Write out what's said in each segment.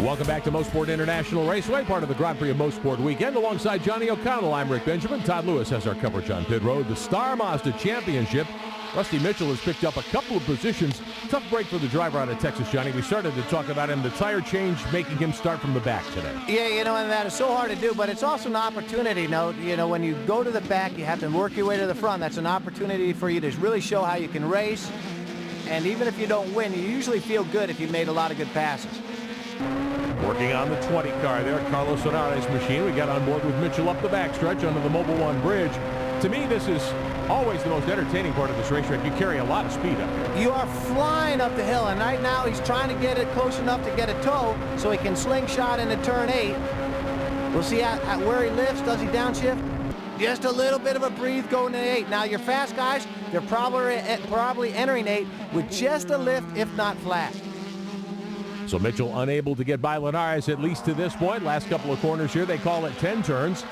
Welcome back to Mosport International Raceway, part of the Grand Prix of Mosport weekend. Alongside Johnny O'Connell, I'm Rick Benjamin. Todd Lewis has our coverage on pit road. The Star Mazda Championship. Rusty Mitchell has picked up a couple of positions. Tough break for the driver out of Texas, Johnny. We started to talk about him, the tire change making him start from the back today. Yeah, and that is so hard to do, but it's also an opportunity. When you go to the back, you have to work your way to the front. That's an opportunity for you to really show how you can race. And even if you don't win, you usually feel good if you made a lot of good passes. Working on the 20 car there, Carlos Sonare's machine. We got on board with Mitchell up the backstretch under the Mobile One Bridge. To me, this is always the most entertaining part of this racetrack. You carry a lot of speed up here. You are flying up the hill, and right now he's trying to get it close enough to get a tow so he can slingshot into turn 8. We'll see at where he lifts. Does he downshift? Just a little bit of a breathe going to 8. Now, your fast guys, they're probably entering 8 with just a lift, if not flat. So Mitchell unable to get by Linares, at least to this point. Last couple of corners here, they call it 10 turns.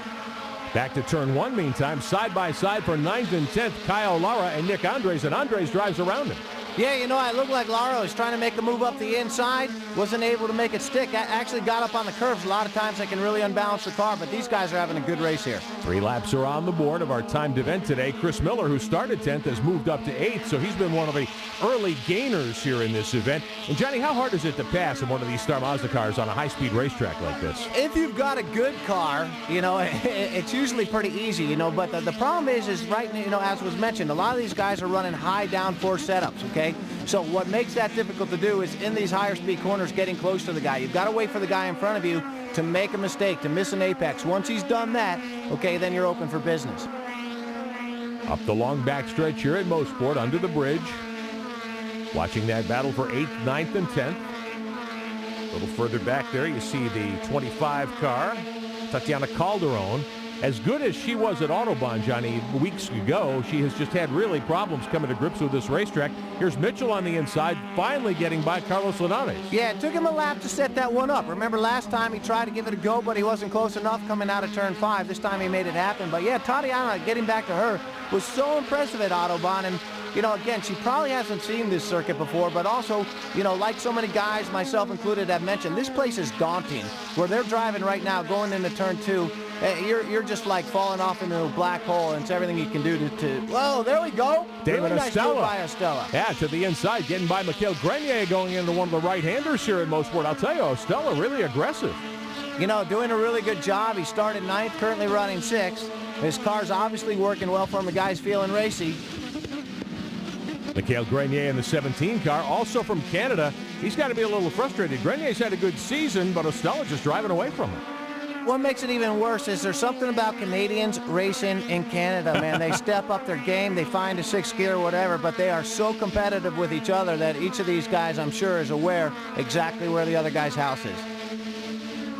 Back to turn 1, meantime, side by side for 9th and 10th, Kyle Lara and Nick Andres, and Andres drives around him. Yeah, it looked like Lara was trying to make a move up the inside, wasn't able to make it stick. Actually got up on the curves. A lot of times they can really unbalance the car, but these guys are having a good race here. 3 laps are on the board of our timed event today. Chris Miller, who started 10th, has moved up to 8th, so he's been one of the early gainers here in this event. And Johnny, how hard is it to pass in one of these Star Mazda cars on a high-speed racetrack like this? If you've got a good car, it's usually pretty easy, but the problem is right, as was mentioned, a lot of these guys are running high downforce setups, okay? So what makes that difficult to do is in these higher speed corners getting close to the guy. You've got to wait for the guy in front of you to make a mistake, to miss an apex. Once he's done that, okay, then you're open for business. Up the long backstretch here at Mosport, under the bridge. Watching that battle for 8th, 9th, and 10th. A little further back there, you see the 25 car, Tatiana Calderon. As good as she was at Autobahn, Johnny, weeks ago, she has just had really problems coming to grips with this racetrack. Here's Mitchell on the inside, finally getting by Carlos Linares. Yeah, it took him a lap to set that one up. Remember last time he tried to give it a go, but he wasn't close enough coming out of turn 5. This time he made it happen. But yeah, Tatiana, getting back to her, was so impressive at Autobahn. And again, she probably hasn't seen this circuit before, but also, like so many guys, myself included, have mentioned, this place is daunting. Where they're driving right now, going into turn 2, you're just like falling off into a black hole, and it's everything you can do to whoa, there we go. David really nice Estella. move by Estella. Yeah, to the inside, getting by Mikhail Grenier, going into one of the right-handers here at Mosport. I'll tell you, Estella really aggressive. Doing a really good job. He started 9th, currently running 6th. His car's obviously working well for him. The guy's feeling racy. Mikhail Grenier in the 17 car, also from Canada. He's got to be a little frustrated. Grenier's had a good season, but Estella just driving away from him. What makes it even worse is there's something about Canadians racing in Canada, man. They step up their game, they find a 6th gear or whatever, but they are so competitive with each other that each of these guys, I'm sure, is aware exactly where the other guy's house is.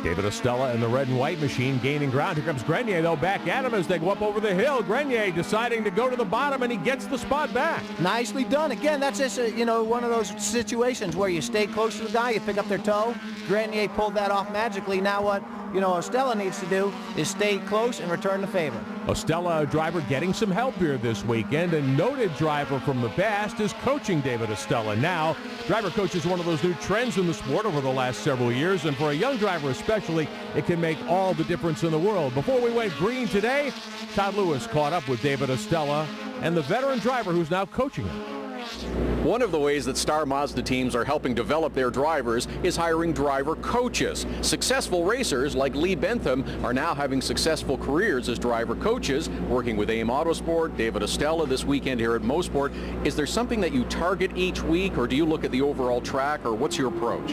David Estella in the red and white machine gaining ground. Here comes Grenier, though, back at him as they go up over the hill. Grenier deciding to go to the bottom, and he gets the spot back. Nicely done. Again, that's just, one of those situations where you stay close to the guy, you pick up their toe. Grenier pulled that off magically. Now what, Estella needs to do is stay close and return the favor. Estella, a driver getting some help here this weekend. A noted driver from the past is coaching David Estella now. Driver coach is one of those new trends in the sport over the last several years, and for a young driver especially, it can make all the difference in the world. Before we went green today, Todd Lewis caught up with David Estella and the veteran driver who's now coaching him. One of the ways that Star Mazda teams are helping develop their drivers is hiring driver coaches. Successful racers like Lee Bentham are now having successful careers as driver coaches, working with AIM Autosport, David Estella this weekend here at Mosport. Is there something that you target each week, or do you look at the overall track, or what's your approach?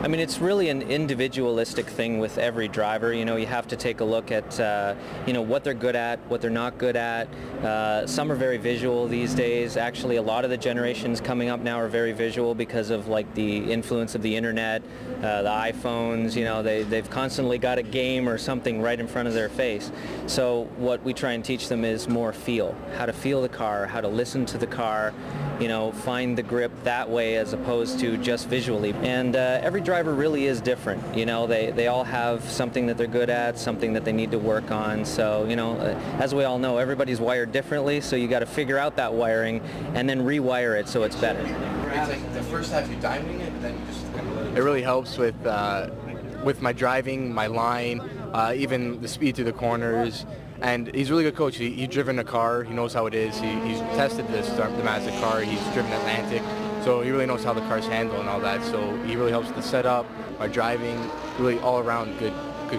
I mean, it's really an individualistic thing with every driver. You have to take a look at, what they're good at, what they're not good at. Some are very visual these days. Actually, a lot of the generations coming up now are very visual because of the influence of the internet, the iPhones. They've constantly got a game or something right in front of their face. So what we try and teach them is more feel, how to feel the car, how to listen to the car, find the grip that way as opposed to just visually. And every driver really is different. They all have something that they're good at, something that they need to work on. So, as we all know, everybody's wired differently, so you got to figure out that wiring and then rewire it so it's better. It's like the first half you're timing it, then you just kind of let it. It really helps with with my driving, my line, even the speed through the corners. And he's a really good coach. He's driven a car. He knows how it is. He's tested the Mazda car. He's driven Atlantic. So he really knows how the cars handle and all that. So he really helps with the setup, my driving, really all around good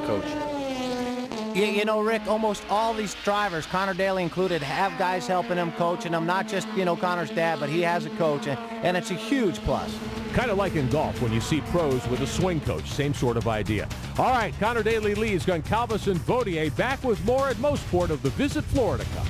coach. You know, Rick, almost all these drivers, Connor Daly included, have guys helping him, coaching them. Not just, Connor's dad, but he has a coach, and it's a huge plus. Kind of like in golf when you see pros with a swing coach. Same sort of idea. All right, Connor Daly leads Goncalves and Vautier back with more at Mosport of the Visit Florida Cup.